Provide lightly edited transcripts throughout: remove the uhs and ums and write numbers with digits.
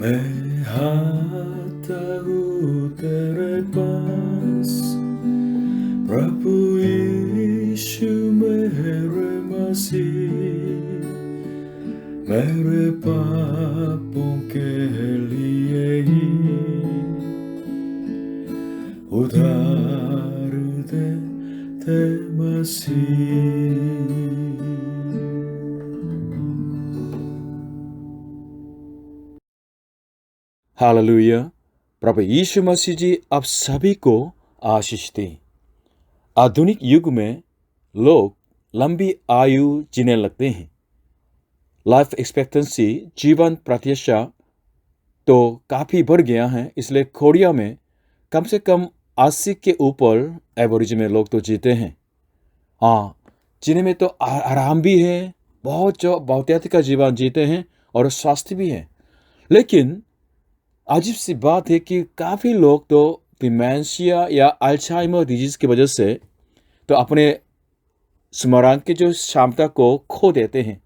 मैं आता हूँ तेरे पास, प्रभु यीशु मेरे मसीह, मेरे पापों के लिए ही उधार दे मसीह। हालेलुया। प्रभु यीशु मसीह जी आप सभी को आशीष दें। आधुनिक युग में लोग लंबी आयु जीने लगते हैं। लाइफ एक्सपेक्टेंसी जीवन प्रत्याशा तो काफ़ी बढ़ गया है, इसलिए कोरिया में कम से कम 80 के ऊपर एवरेज में लोग तो जीते हैं। हाँ, जीने में तो आराम भी है, बहुतायत का जीवन जीते हैं और स्वास्थ्य भी है। लेकिन अजीब सी बात है कि काफ़ी लोग तो डिमेंशिया या अल्जाइमर डिजीज़ की वजह से तो अपने स्मरण की जो क्षमता को खो देते हैं।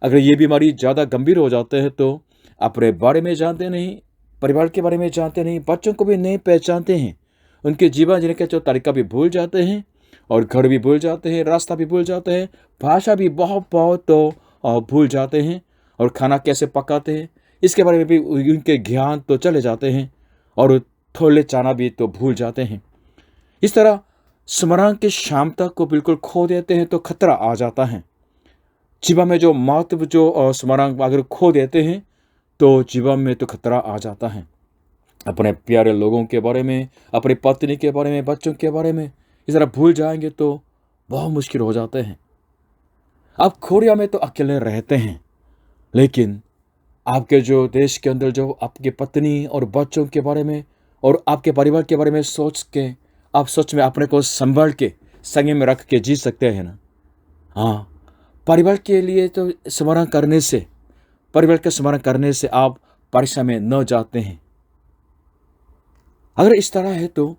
अगर ये बीमारी ज़्यादा गंभीर हो जाते हैं तो अपने बारे में जानते नहीं, परिवार के बारे में जानते नहीं, बच्चों को भी नहीं पहचानते हैं, उनके जीवन जीने का जो तरीका भी भूल जाते हैं और घर भी भूल जाते हैं, रास्ता भी भूल जाते हैं, भाषा भी बहुत तो भूल जाते हैं और खाना कैसे पकाते हैं इसके बारे में भी उनके ज्ञान तो चले जाते हैं और थोड़े चाना भी तो भूल जाते हैं। इस तरह स्मरण की क्षमता को बिल्कुल खो देते हैं तो खतरा आ जाता है। जीवन में जो महत्व जो स्मरण अगर खो देते हैं तो जीवन में तो खतरा आ जाता है। अपने प्यारे लोगों के बारे में, अपनी पत्नी के बारे में, बच्चों के बारे में इस तरह भूल जाएंगे तो बहुत मुश्किल हो जाते हैं। आप कोरिया में तो अकेले रहते हैं, लेकिन आपके जो देश के अंदर जो आपकी पत्नी और बच्चों के बारे में और आपके परिवार के बारे में सोच के आप सच में अपने को संभाल के संयम में रख के जी सकते हैं ना। हाँ, परिवार के लिए तो स्मरण करने से, परिवार का स्मरण करने से आप परीक्षा में न जाते हैं। अगर इस तरह है तो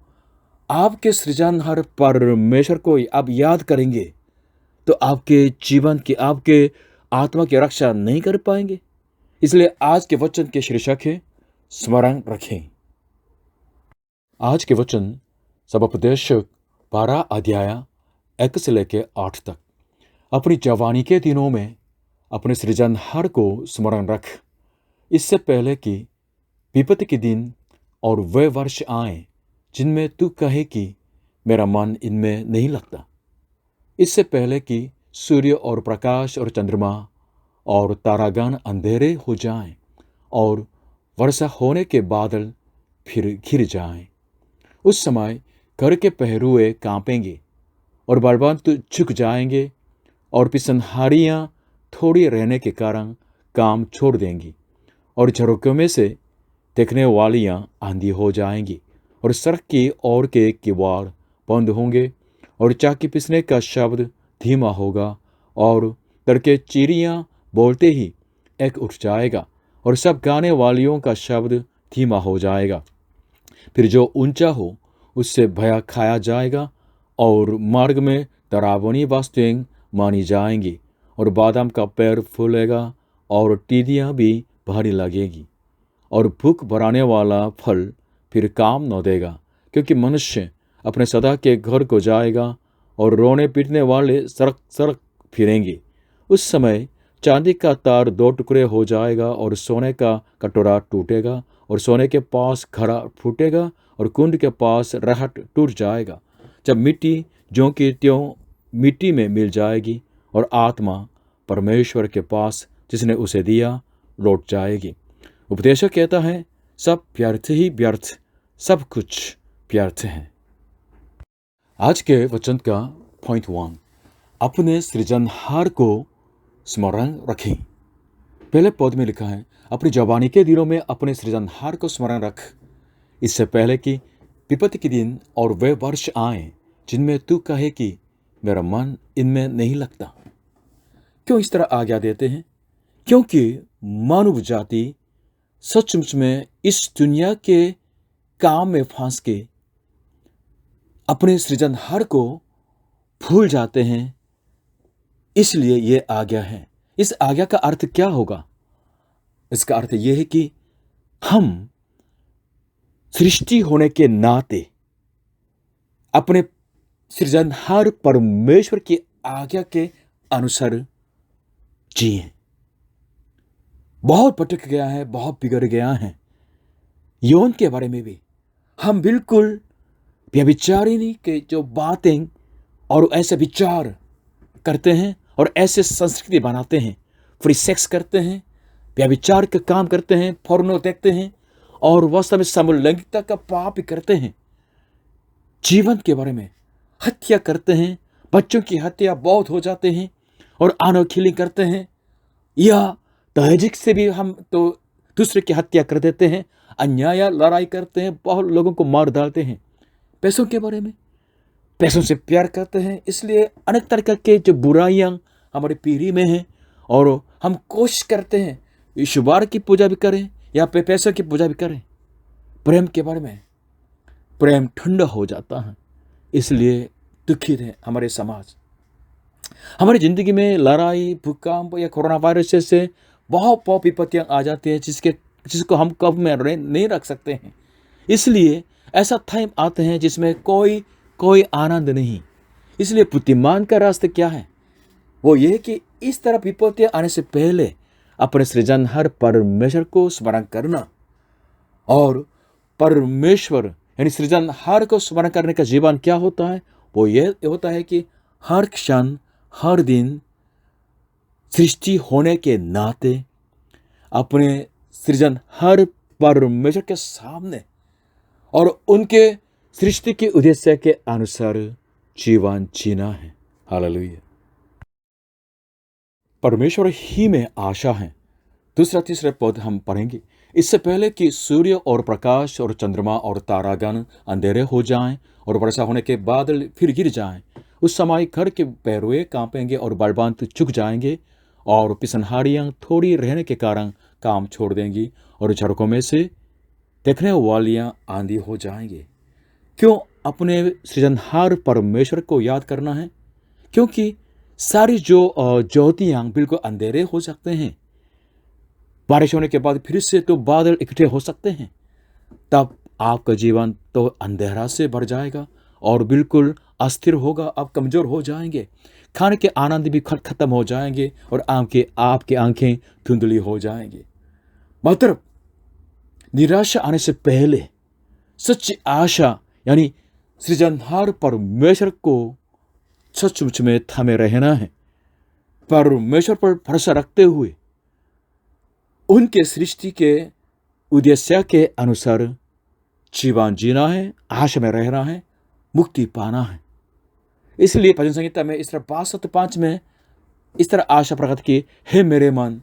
आपके सृजनहार परमेश्वर को आप याद करेंगे तो आपके जीवन की, आपके आत्मा की रक्षा नहीं कर पाएंगे। इसलिए आज के वचन के शीर्षक है स्मरण रखें। आज के वचन सबोपदेशक 12 अध्याय 1 से लेकर 8 तक। अपनी जवानी के दिनों में अपने सृजनहार को स्मरण रख, इससे पहले कि विपत्ति के दिन और वे वर्ष आए जिनमें तू कहे कि मेरा मन इनमें नहीं लगता। इससे पहले कि सूर्य और प्रकाश और चंद्रमा और तारागण अंधेरे हो जाएं और वर्षा होने के बादल फिर घिर जाएं। उस समय घर के पहरुए कांपेंगे और बलवंत झुक जाएंगे और पिसनहारियां थोड़ी रहने के कारण काम छोड़ देंगी और झरोकों में से देखने वालियां आंधी हो जाएंगी और सड़क की ओर के किवाड़ बंद होंगे और चाकी पिसने का शब्द धीमा होगा और तड़के चिड़ियां बोलते ही एक उठ जाएगा और सब गाने वालियों का शब्द धीमा हो जाएगा। फिर जो ऊंचा हो उससे भय खाया जाएगा और मार्ग में डरावनी वस्तुएं मानी जाएंगी और बादाम का पेड़ फूलेगा और टिड्डियां भी भारी लगेगी और भूख बढ़ाने वाला फल फिर काम न देगा, क्योंकि मनुष्य अपने सदा के घर को जाएगा और रोने पीटने वाले सड़क सड़क फिरेंगे। उस समय चांदी का तार 2 टुकड़े हो जाएगा और सोने का कटोरा टूटेगा और सोने के पास घड़ा फूटेगा और कुंड के पास रहट टूट जाएगा। जब मिट्टी ज्यों की त्यों मिट्टी में मिल जाएगी और आत्मा परमेश्वर के पास जिसने उसे दिया लौट जाएगी। उपदेशक कहता है सब व्यर्थ ही व्यर्थ, सब कुछ व्यर्थ है। आज के वचन का पॉइंट 1, अपने सृजनहार को स्मरण रखें। पहले पद में लिखा है अपनी जवानी के दिनों में अपने सृजनहार को स्मरण रख, इससे पहले कि विपत्ति के दिन और वे वर्ष आए जिनमें तू कहे कि मेरा मन इनमें नहीं लगता। क्यों इस तरह आज्ञा देते हैं? क्योंकि मानव जाति सचमुच में इस दुनिया के काम में फंस के अपने सृजनहार को भूल जाते हैं, इसलिए यह आज्ञा है। इस आज्ञा का अर्थ क्या होगा? इसका अर्थ यह है कि हम सृष्टि होने के नाते अपने सृजनहार परमेश्वर की आज्ञा के अनुसार जिए। बहुत भटक गया है, बहुत बिगड़ गया है। यौन के बारे में भी हम बिल्कुल व्यभिचारिणी के जो बातें और ऐसे विचार करते हैं और ऐसे संस्कृति बनाते हैं, फ्री सेक्स करते हैं, व्यभिचार का काम करते हैं, फोर्नो देखते हैं और वास्तव में समलैंगिकता का पाप करते हैं। जीवन के बारे में हत्या करते हैं, बच्चों की हत्या बहुत हो जाते हैं और आनो किलिंग करते हैं, या तहजीक से भी हम तो दूसरे की हत्या कर देते हैं, अन्याय लड़ाई करते हैं, बहुत लोगों को मार डालते हैं। पैसों के बारे में पैसों से प्यार करते हैं, इसलिए अनेक तरह के जो बुराइयां हमारी पीढ़ी में हैं और हम कोशिश करते हैं ईश्वर की पूजा भी करें या पैसों की पूजा भी करें। प्रेम के बारे में प्रेम ठंडा हो जाता है, इसलिए दुखित है हमारे समाज। हमारी जिंदगी में लड़ाई, भूकंप या कोरोना वायरस से बहुत विपत्तियां आ जाती हैं जिसको हम कब में नहीं रख सकते हैं। इसलिए ऐसा टाइम आते हैं जिसमें कोई आनंद नहीं। इसलिए बुद्धिमान का रास्ता क्या है? वो ये कि इस तरह विपत्तियां आने से पहले अपने सृजनहार परमेश्वर को स्मरण करना, और परमेश्वर यानी सृजनहार को स्मरण करने का जीवन क्या होता है? वो ये होता है कि हर क्षण, हर दिन सृष्टि होने के नाते अपने सृजनहार परमेश्वर के सामने और उनके सृष्टि के उद्देश्य के अनुसार जीवन जीना है। हालेलुया। परमेश्वर ही में आशा है। दूसरा तीसरा पद हम पढ़ेंगे। इससे पहले कि सूर्य और प्रकाश और चंद्रमा और तारागण अंधेरे हो जाएं और वर्षा होने के बादल फिर गिर जाएं, उस समय घर के पैरुए कांपेंगे और बलवंत झुक जाएंगे और पिसनहारियां थोड़ी रहने के कारण काम छोड़ देंगी और झड़कों में से देखने वालियां आंधी हो जाएंगे। क्यों अपने सृजनहार परमेश्वर को याद करना है? क्योंकि सारी जो ज्योतियां बिल्कुल अंधेरे हो सकते हैं। बारिश होने के बाद फिर से तो बादल इकट्ठे हो सकते हैं, तब आपका जीवन तो अंधेरा से भर जाएगा और बिल्कुल अस्थिर होगा। आप कमजोर हो जाएंगे, खाने के आनंद भी खत्म हो जाएंगे और आपकी आंखें धुंधली हो जाएंगी। मतलब निराशा आने से पहले सच्ची आशा यानी सृजनहार परमेश्वर को सचमुच में थमे रहना है। परमेश्वर पर भरोसा रखते हुए उनके सृष्टि के उद्देश्य के अनुसार जीवन जीना है, आशा में रहना है, मुक्ति पाना है। इसलिए भजन संहिता में इस तरह 62:5 में इस तरह आशा प्रकट की, हे मेरे मन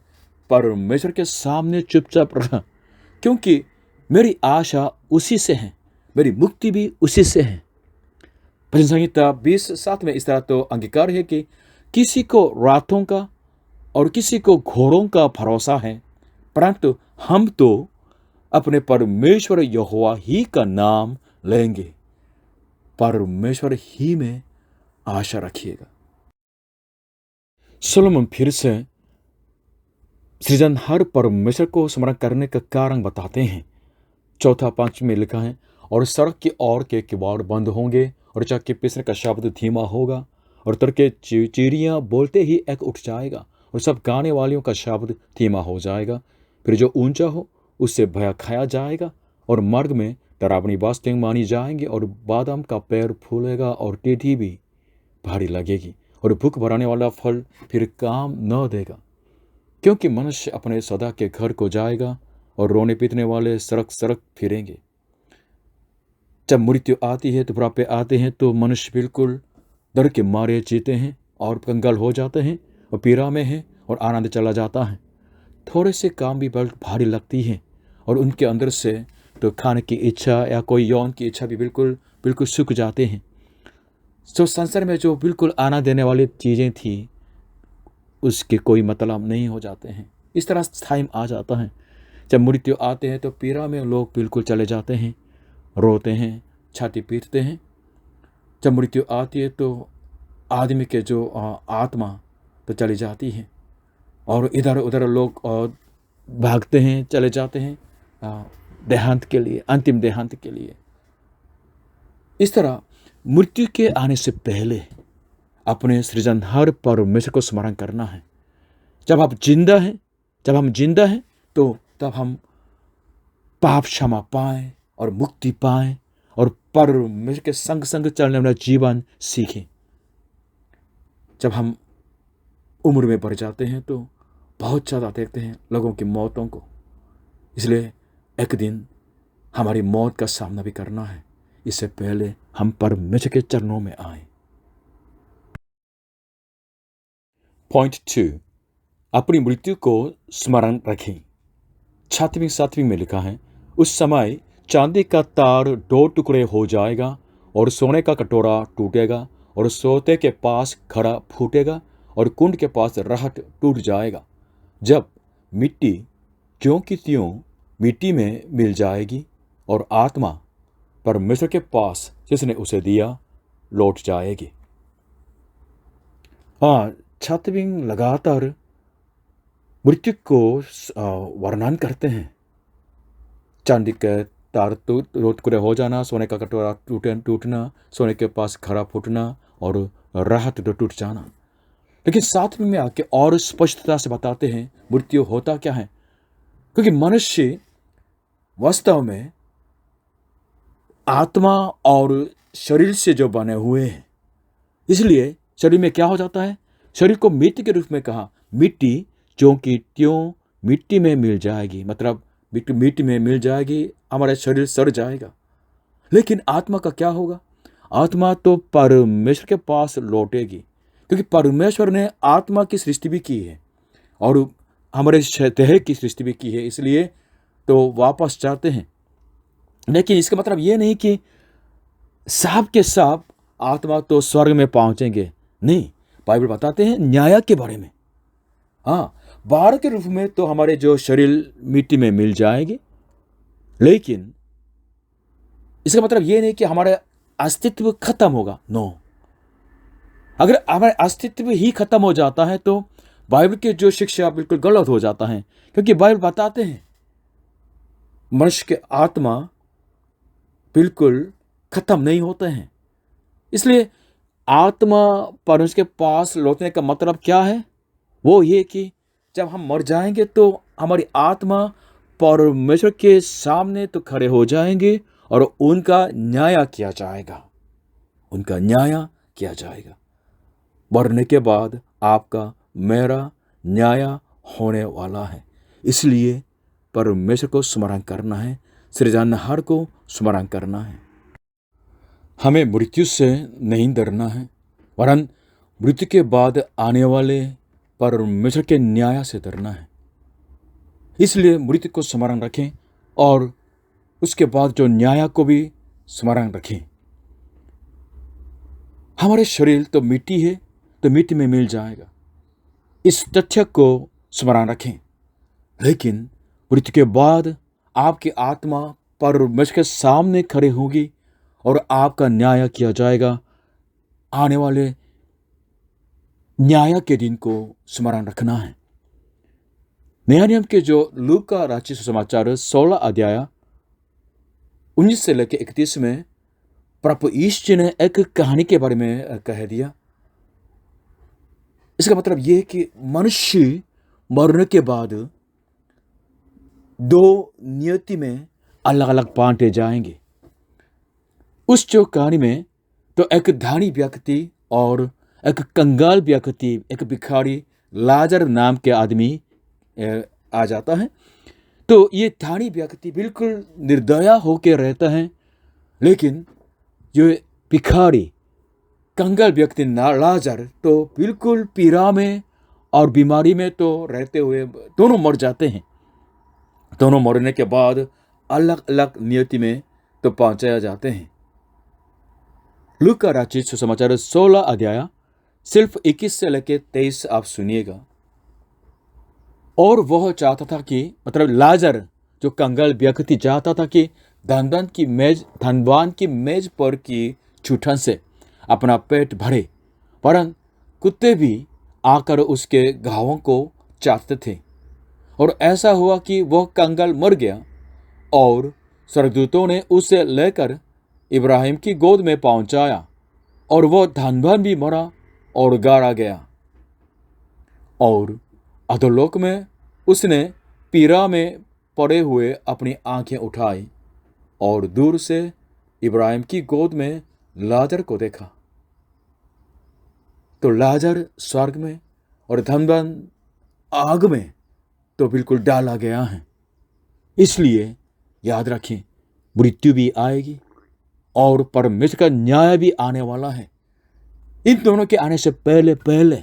परमेश्वर के सामने चुपचाप रहा, क्योंकि मेरी आशा उसी से है, मेरी मुक्ति भी उसी से है। भजन संहिता 20:7 में इस तरह तो अंगीकार है कि किसी को रातों का और किसी को घोड़ों का भरोसा है, परंतु हम तो अपने परमेश्वर यहोवा ही का नाम लेंगे। परमेश्वर ही में आशा रखिएगा। सोलोमन फिर से सृजनहार परमेश्वर को स्मरण करने का कारण बताते हैं। 4:5 में लिखा है, और सड़क की ओर के किवाड़ बंद होंगे और चक्के पीसने का शब्द धीमा होगा और तड़के चिड़ियां बोलते ही एक उठ जाएगा और सब गाने वालियों का शब्द धीमा हो जाएगा। फिर जो ऊंचा हो उससे भय खाया जाएगा और मार्ग में डरावनी बातें मानी जाएंगी और बादाम का पेड़ फूलेगा और टेढ़ी भी भारी लगेगी और भूख भराने वाला फल फिर काम न देगा, क्योंकि मनुष्य अपने सदा के घर को जाएगा और रोने पीटने वाले सड़क सड़क फिरेंगे। जब मृत्यु आती है तो बुढ़ापे आते हैं तो मनुष्य बिल्कुल डर के मारे जीते हैं और कंगाल हो जाते हैं और पीड़ा में हैं और आनंद चला जाता है। थोड़े से काम भी बहुत भारी लगती है और उनके अंदर से तो खाने की इच्छा या कोई यौन की इच्छा भी बिल्कुल सूख जाते हैं। तो संसार में जो बिल्कुल आनंद देने वाली चीज़ें थी उसके कोई मतलब नहीं हो जाते हैं। इस तरह टाइम आ जाता है जब मृत्यु आते हैं तो पीड़ा में लोग बिल्कुल चले जाते हैं, रोते हैं, छाती पीटते हैं। जब मृत्यु आती है तो आदमी के जो आत्मा तो चली जाती है और इधर उधर लोग भागते हैं, चले जाते हैं, देहांत के लिए, अंतिम देहांत के लिए। इस तरह मृत्यु के आने से पहले अपने सृजनहार परमेश्वर को स्मरण करना है। जब हम जिंदा हैं तो तब हम पाप क्षमा पाएं और मुक्ति पाएं और परमेश्वर के संग संग चलने वाला जीवन सीखें। जब हम उम्र में बढ़ जाते हैं तो बहुत ज़्यादा देखते हैं लोगों की मौतों को, इसलिए एक दिन हमारी मौत का सामना भी करना है। इससे पहले हम परमेश्वर के चरणों में आए। पॉइंट 2, अपनी मृत्यु को स्मरण रखें। 7वीं में लिखा है, उस समय चांदी का तार 2 टुकड़े हो जाएगा और सोने का कटोरा टूटेगा और सोते के पास घड़ा फूटेगा और कुंड के पास रहट टूट जाएगा। जब मिट्टी ज्यों की त्यों मिट्टी में मिल जाएगी और आत्मा परमेश्वर के पास जिसने उसे दिया लौट जाएगी। हाँ, 7वीं लगातार मृत्यु को वर्णन करते हैं। चांदी के तार टुकड़े हो जाना, सोने का कटोरा टूटना, सोने के पास घड़ा फूटना और राहत टूट जाना। लेकिन 7वीं में आके और स्पष्टता से बताते हैं मृत्यु होता क्या है, क्योंकि मनुष्य वास्तव में आत्मा और शरीर से जो बने हुए हैं, इसलिए शरीर में क्या हो जाता है, शरीर को मिट्टी के रूप में कहा, मिट्टी ज्यों की त्यों मिट्टी में मिल जाएगी, मतलब मिट्टी में मिल जाएगी, हमारा शरीर सड़ जाएगा। लेकिन आत्मा का क्या होगा? आत्मा तो परमेश्वर के पास लौटेगी, क्योंकि परमेश्वर ने आत्मा की सृष्टि भी की है और हमारे देह की सृष्टि भी की है, इसलिए तो वापस जाते हैं। लेकिन इसका मतलब ये नहीं कि सांप के सांप आत्मा तो स्वर्ग में पहुंचेंगे, नहीं। बाइबल बताते हैं न्याय के बारे में। हाँ, बाहर के रूप में तो हमारे जो शरीर मिट्टी में मिल जाएंगे, लेकिन इसका मतलब ये नहीं कि हमारा अस्तित्व खत्म होगा। नो, अगर हमारा अस्तित्व ही खत्म हो जाता है तो बाइबल के जो शिक्षा बिल्कुल गलत हो जाता है, क्योंकि बाइबल बताते हैं मनुष्य के आत्मा बिल्कुल खत्म नहीं होते हैं। इसलिए आत्मा परमेश्वर के पास लौटने का मतलब क्या है? वो ये कि जब हम मर जाएंगे तो हमारी आत्मा परमेश्वर के सामने तो खड़े हो जाएंगे और उनका न्याय किया जाएगा, उनका न्याय किया जाएगा। मरने के बाद आपका मेरा न्याय होने वाला है, इसलिए परमेश्वर को स्मरण करना है, सृजनहार को स्मरण करना है। हमें मृत्यु से नहीं डरना है, वरन मृत्यु के बाद आने वाले परमेश्वर के न्याय से डरना है। इसलिए मृत्यु को स्मरण रखें और उसके बाद जो न्याय को भी स्मरण रखें। हमारे शरीर तो मिट्टी है, तो मिट्टी में मिल जाएगा, इस तथ्य को स्मरण रखें। लेकिन मृत्यु के बाद आपकी आत्मा परमेश्वर के सामने खड़े होगी और आपका न्याय किया जाएगा। आने वाले न्याय के दिन को स्मरण रखना है। नया नियम के जो लूका रचित सुसमाचार 16 अध्याय 19 से लेकर 31 में प्रभु यीशु जी ने एक कहानी के बारे में कह दिया। इसका मतलब यह है कि मनुष्य मरने के बाद 2 नियति में अलग अलग बांटे जाएंगे। उस जो कहानी में तो एक धनी व्यक्ति और एक कंगाल व्यक्ति, एक भिखारी लाजर नाम के आदमी आ जाता है। तो ये धनी व्यक्ति बिल्कुल निर्दया होकर रहता है, लेकिन जो भिखारी कंगाल व्यक्ति लाजर तो बिल्कुल पीड़ा में और बीमारी में तो रहते हुए दोनों मर जाते हैं। दोनों मरने के बाद अलग अलग नियति में तो पहुंचाया जाते हैं। लूका रचित सुसमाचार 16 अध्याय सिर्फ 21 से लेकर 23 आप सुनिएगा। और वह चाहता था कि, मतलब लाजर जो कंगाल व्यक्ति चाहता था कि धनवान की मेज पर की चूठन से अपना पेट भरे, परंतु कुत्ते भी आकर उसके घावों को चाटते थे। और ऐसा हुआ कि वह कंगाल मर गया और स्वर्गदूतों ने उसे लेकर इब्राहिम की गोद में पहुंचाया और वह धनवान भी मरा और गाड़ा गया। और अधोलोक में उसने पीड़ा में पड़े हुए अपनी आंखें उठाई और दूर से इब्राहिम की गोद में लाजर को देखा। तो लाजर स्वर्ग में और धनवान आग में तो बिल्कुल डाला गया है। इसलिए याद रखें, मृत्यु भी आएगी और परमेश्वर का न्याय भी आने वाला है। इन दोनों के आने से पहले पहले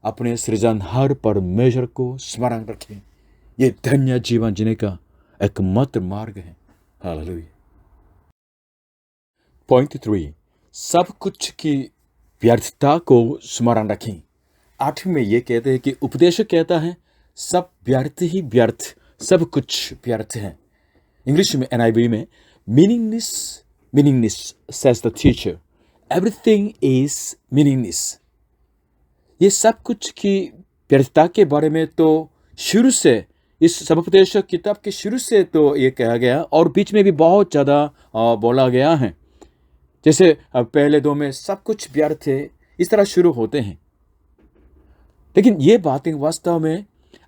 अपने सृजनहार परमेश्वर को स्मरण रखें। ये धन्य जीवन जीने का एकमात्र मार्ग है। हालेलुया। पॉइंट 3, सब कुछ की व्यर्थता को स्मरण रखें। 8 में ये कहते हैं कि उपदेशक कहता है सब व्यर्थ ही व्यर्थ, सब कुछ व्यर्थ है। इंग्लिश में NIV में meaningless says the teacher, everything is meaningless। ये सब कुछ की व्यर्थता के बारे में तो शुरू से, इस सभोपदेशक किताब के शुरू से तो ये कहा गया और बीच में भी बहुत ज़्यादा बोला गया है। जैसे पहले 2 में सब कुछ व्यर्थ है, इस तरह शुरू होते हैं। लेकिन ये बातें वास्तव में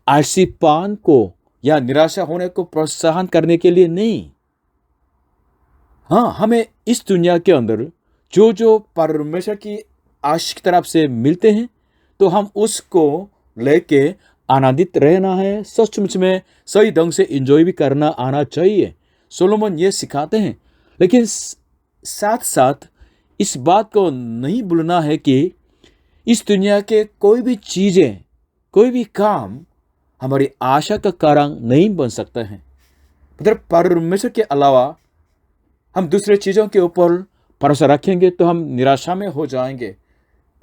आलसीपन को या निराशा होने को प्रोत्साहन करने के लिए नहीं। हाँ, हमें इस दुनिया के अंदर जो जो परमेश्वर की आशीष की तरफ से मिलते हैं तो हम उसको लेके आनंदित रहना है। सचमुच में सही ढंग से एंजॉय भी करना आना चाहिए। सोलोमन ये सिखाते हैं। लेकिन साथ साथ इस बात को नहीं भूलना है कि इस दुनिया के कोई भी चीज़ें, कोई भी काम हमारी आशा का कारण नहीं बन सकता है। मतलब परमेश्वर के अलावा हम दूसरे चीज़ों के ऊपर भरोसा रखेंगे तो हम निराशा में हो जाएंगे,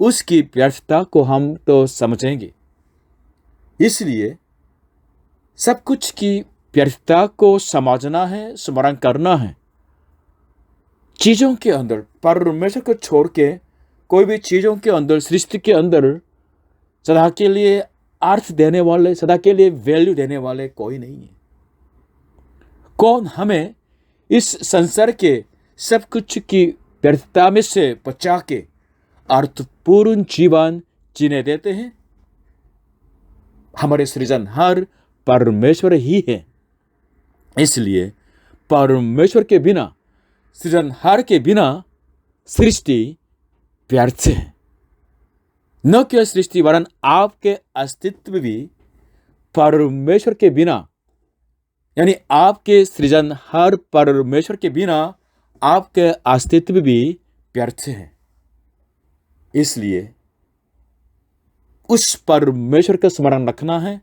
उसकी व्यर्थता को हम तो समझेंगे। इसलिए सब कुछ की व्यर्थता को समझना है, स्मरण करना है। चीज़ों के अंदर परमेश्वर को छोड़ के कोई भी चीज़ों के अंदर, सृष्टि के अंदर सदा के लिए अर्थ देने वाले, सदा के लिए वैल्यू देने वाले कोई नहीं है। कौन हमें इस संसार के सब कुछ की व्यर्थता में से बचा के अर्थपूर्ण जीवन जीने देते हैं? हमारे सृजनहार परमेश्वर ही है। इसलिए परमेश्वर के बिना, सृजनहार के बिना सृष्टि व्यर्थ है। न केवल सृष्टि वरन आपके अस्तित्व भी परमेश्वर के बिना, यानी आपके सृजनहार परमेश्वर के बिना आपके अस्तित्व भी व्यर्थ है। इसलिए उस परमेश्वर का स्मरण रखना है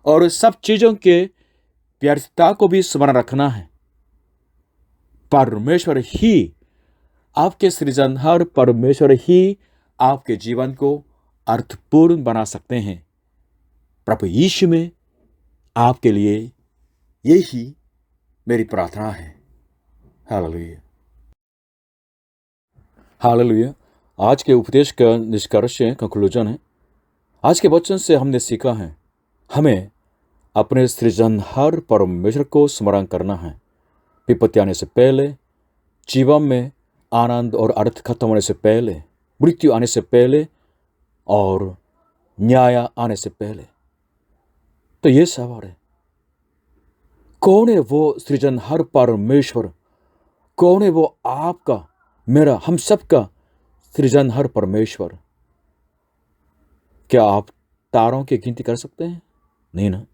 और सब चीज़ों के व्यर्थता को भी स्मरण रखना है। परमेश्वर ही, आपके सृजनहार परमेश्वर ही आपके जीवन को अर्थपूर्ण बना सकते हैं। प्रभु यीशु में आपके लिए यही मेरी प्रार्थना है। Hallelujah, hallelujah. आज के उपदेश का निष्कर्ष कंक्लूजन है। आज के वचन से हमने सीखा है हमें अपने सृजनहार परमेश्वर को स्मरण करना है। विपत्ति आने से पहले, जीवन में आनंद और अर्थ खत्म होने से पहले, मृत्यु आने से पहले और न्याय आने से पहले। तो ये सवाल है, कौन है वो सृजनहार परमेश्वर? कौन है वो आपका, मेरा, हम सबका सृजनहार परमेश्वर? क्या आप तारों की गिनती कर सकते हैं? नहीं ना।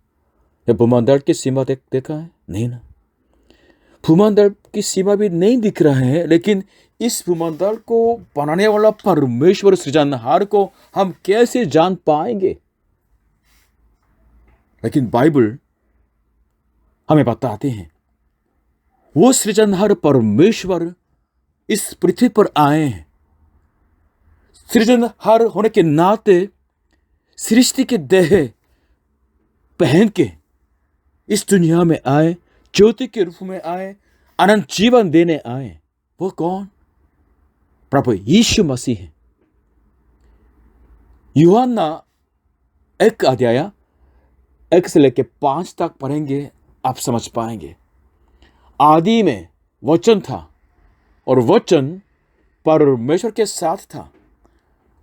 या भूमंडल की सीमा देखा है? नहीं ना। भूमंडल की सीमा भी नहीं दिख रहा है, लेकिन इस भूमंडल को बनाने वाला परमेश्वर सृजनहार को हम कैसे जान पाएंगे? लेकिन बाइबल हमें बताते हैं वो सृजनहार परमेश्वर इस पृथ्वी पर आए हैं। सृजनहार होने के नाते सृष्टि के देह पहन के इस दुनिया में आए, ज्योति के रूप में आए, अनंत जीवन देने आए। वो कौन? प्रभु यीशु मसीह है। यूहन्ना 1 अध्याय 1 से लेकर 5 तक पढ़ेंगे, आप समझ पाएंगे। आदि में वचन था और वचन परमेश्वर के साथ था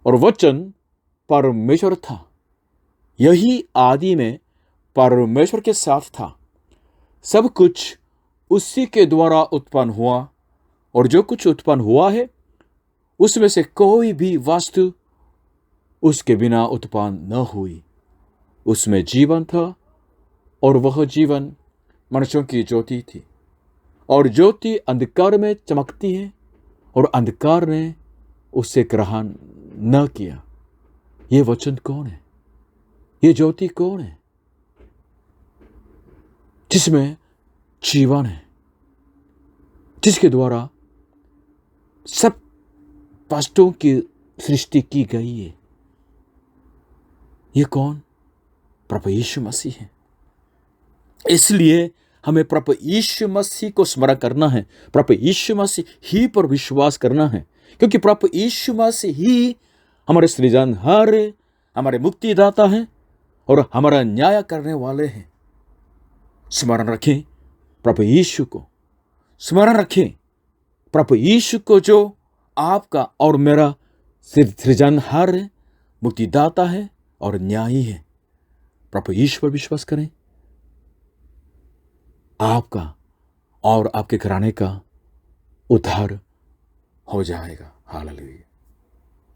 और वचन परमेश्वर था। यही आदि में परमेश्वर के साथ था। सब कुछ उसी के द्वारा उत्पन्न हुआ और जो कुछ उत्पन्न हुआ है उसमें से कोई भी वस्तु उसके बिना उत्पन्न न हुई। उसमें जीवन था और वह जीवन मनुष्यों की ज्योति थी और ज्योति अंधकार में चमकती है और अंधकार ने उससे ग्रहण न किया। ये वचन कौन है? ये ज्योति कौन है? जिसमें जीवन है, जिसके द्वारा सब वस्तुओं की सृष्टि की गई है। ये कौन? प्रभु यीशु मसीह है। इसलिए हमें प्रभु यीशु मसीह को स्मरण करना है, प्रभु यीशु मसीह ही पर विश्वास करना है, क्योंकि प्रभु यीशु मसीह ही हमारे सृजनहार, हमारे मुक्तिदाता हैं और हमारा न्याय करने वाले हैं। स्मरण रखें प्रभु यीशु को, स्मरण रखें प्रभु यीशु को जो आपका और मेरा सृजनहार है, मुक्तिदाता है और न्यायी है। प्रभु यीशु पर विश्वास करें, आपका और आपके घराने का उद्धार हो जाएगा। हालेलुया।